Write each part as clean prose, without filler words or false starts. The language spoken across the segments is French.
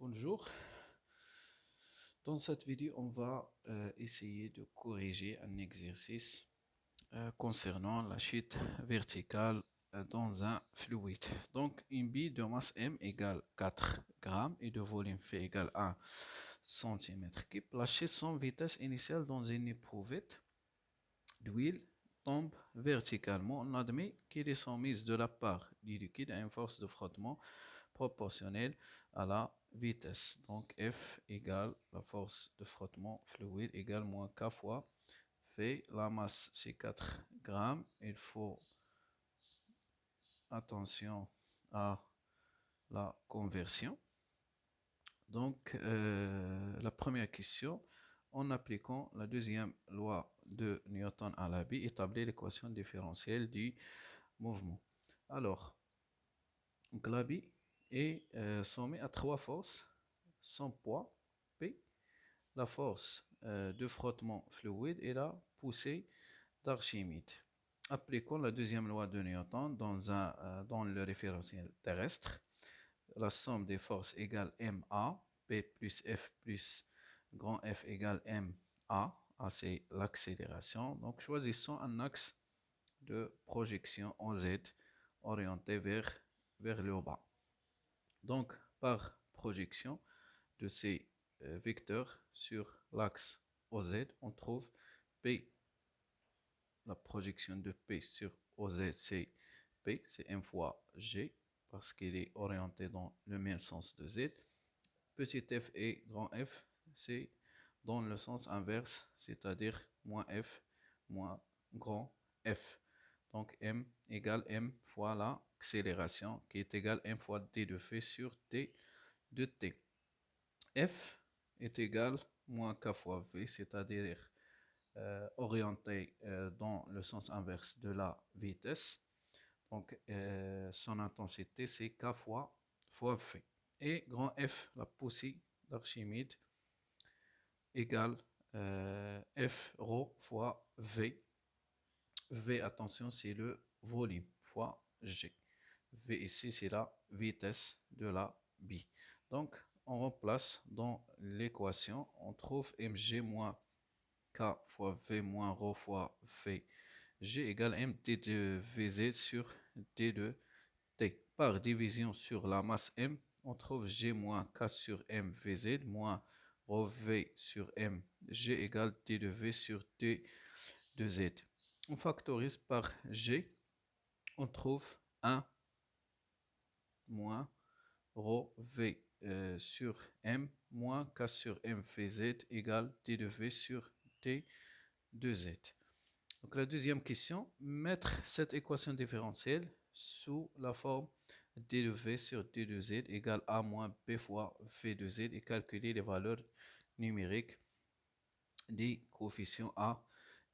Bonjour. Dans cette vidéo, on va essayer de corriger un exercice concernant la chute verticale dans un fluide. Donc, une bille de masse M égale 4 grammes et de volume V égale 1 cm3 lâchée sans vitesse initiale dans une éprouvette d'huile tombe verticalement. On admet qu'il est soumise de la part du liquide à une force de frottement proportionnelle à la vitesse. Donc F égale la force de frottement fluide égale moins K fois V. La masse c'est 4 grammes. Il faut attention à la conversion. Donc la première question, en appliquant la deuxième loi de Newton à la bille, établir l'équation différentielle du mouvement. Alors, donc la bille est soumise à trois forces. Son poids, P, la force de frottement fluide et la poussée d'Archimède. Appliquons la deuxième loi de Newton dans le référentiel terrestre. La somme des forces égale MA, P plus F plus grand F égale MA. A, c'est l'accélération. Donc, choisissons un axe de projection en Z orienté vers le bas. Donc, par projection de ces vecteurs sur l'axe OZ, on trouve P, la projection de P sur OZ, c'est P, c'est M fois G, parce qu'il est orienté dans le même sens de Z. Petit f et grand F, c'est dans le sens inverse, c'est-à-dire moins F moins grand F. Donc M égale M fois l'accélération, qui est égale M fois d de V sur d de t. F est égal moins K fois V, c'est-à-dire orienté dans le sens inverse de la vitesse. Donc son intensité c'est K fois V. Et grand F, la poussée d'Archimède, égale F rho fois V. V, attention, c'est le volume fois G. V ici, c'est la vitesse de la bille. Donc, on remplace dans l'équation, on trouve mg moins k fois v moins rho fois v. G égale mt de vz sur d de t. Par division sur la masse m, on trouve g moins k sur m vz moins rho v sur m. G égale t de v sur t de z. On factorise par g, on trouve 1 moins rho v sur m moins k sur m vz égale t de v sur t de z. Donc la deuxième question, mettre cette équation différentielle sous la forme d de v sur d de z égale a moins b fois v de z et calculer les valeurs numériques des coefficients a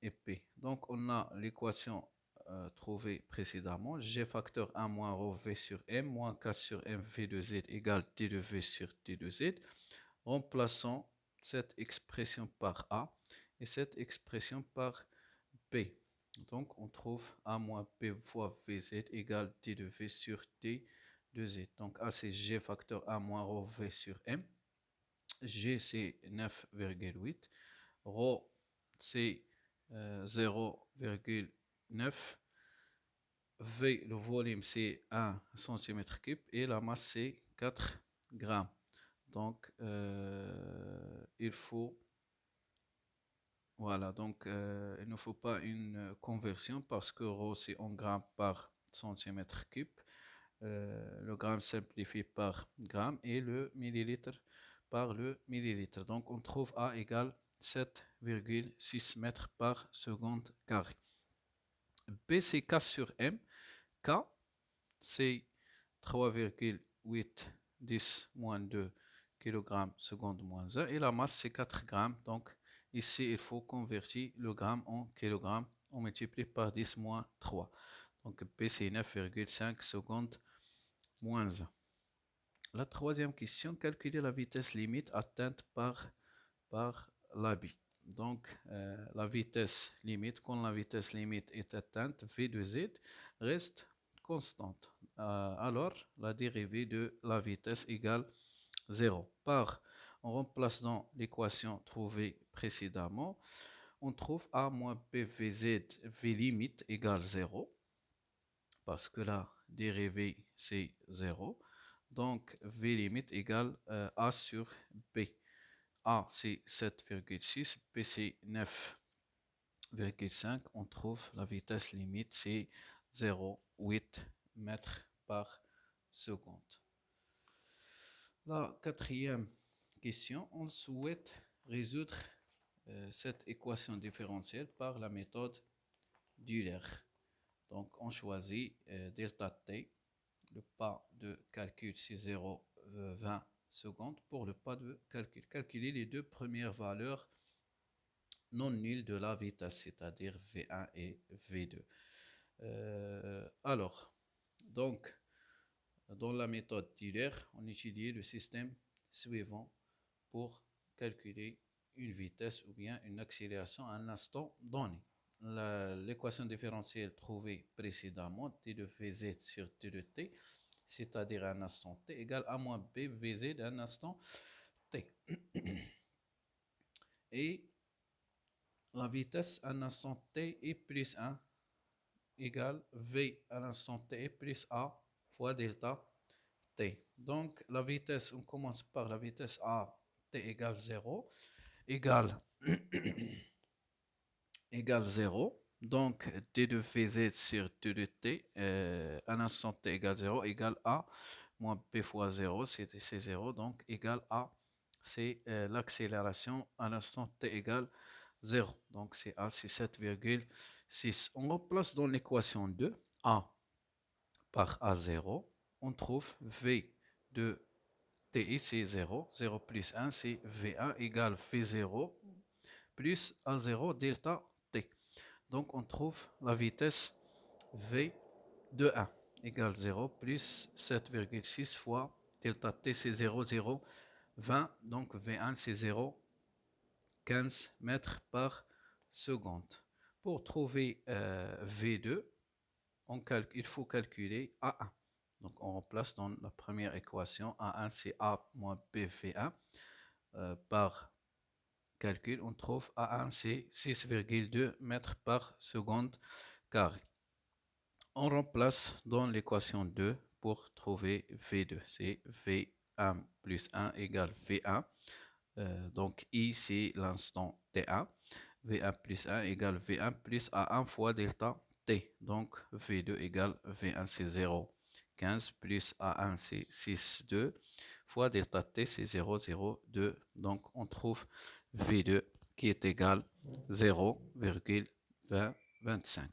et p. Donc on a l'équation trouvée précédemment, g facteur 1 moins rho v sur m moins 4 sur m v de z égale t de v sur t de z. Remplaçons cette expression par a et cette expression par p. Donc on trouve a moins p fois vz égale t de v sur t de z. Donc a c'est g facteur 1 moins rho v sur m. G c'est 9,8. Rho c'est 0,9. V, le volume c'est 1 cm3 et la masse c'est 4 grammes. Donc il faut voilà, donc il ne faut pas une conversion parce que rho c'est en grammes par centimètre cube. Le gramme simplifié par gramme et le millilitre par le millilitre. Donc on trouve A égale 7,6 mètres par seconde carré. B c'est K sur M. K c'est 3,8 10 moins 2 kg seconde moins 1 et la masse c'est 4 grammes. Donc ici il faut convertir le gramme en kilogramme. On multiplie par 10 moins 3. Donc P c'est 9,5 secondes moins 1. La troisième question, calculer la vitesse limite atteinte par la bille. Donc, la vitesse limite, quand la vitesse limite est atteinte, V de Z reste constante. Alors, la dérivée de la vitesse égale 0. On remplace dans l'équation trouvée précédemment, on trouve A moins BVZ V limite égale 0, parce que la dérivée c'est 0. Donc V limite égale A sur B. A c'est 7,6, B c'est 9,5. On trouve la vitesse limite c'est 0,8 mètres par seconde. La quatrième question, on souhaite résoudre cette équation différentielle par la méthode d'Euler. Donc on choisit delta t, le pas de calcul c'est 0,20 secondes pour le pas de calcul. Calculer les deux premières valeurs non nulles de la vitesse, c'est-à-dire V1 et V2. Donc, dans la méthode d'Euler, on utilise le système suivant pour calculer une vitesse ou bien une accélération à un instant donné. L'équation différentielle trouvée précédemment, t de Vz sur t de t, c'est-à-dire un instant t, égale a moins b Vz d'un instant t. Et la vitesse à un instant t est plus 1 égale v à l'instant t plus a fois delta t. Donc la vitesse, on commence par la vitesse a, t égale 0, égale, égale 0. Donc t de Vz sur t de t, à l'instant t égale 0, égale a moins b fois 0, c'est 0, donc égale a, c'est l'accélération à l'instant t égale 0. Donc c'est a, c'est 7,6. On remplace dans l'équation 2, a par a0, on trouve v de t c'est 0, 0 plus 1 c'est v1 égale v0 plus a0 delta t. Donc on trouve la vitesse v de 1 égale 0 plus 7,6 fois delta t c'est 0, 0, 20, donc v1 c'est 0,15 mètres par seconde. Pour trouver v2, il faut calculer A1. Donc on remplace dans la première équation, A1 c'est A moins BV1. Par calcul, on trouve A1 c'est 6,2 mètres par seconde carré. On remplace dans l'équation 2 pour trouver V2. C'est V1 plus 1 égale V1. Donc I c'est l'instant T1. V1 plus 1 égale V1 plus A1 fois delta T. Donc V2 égale V1 c'est 0,15 plus A1 c'est 6,2 fois delta T c'est 0,02. Donc on trouve V2 qui est égal 0,25.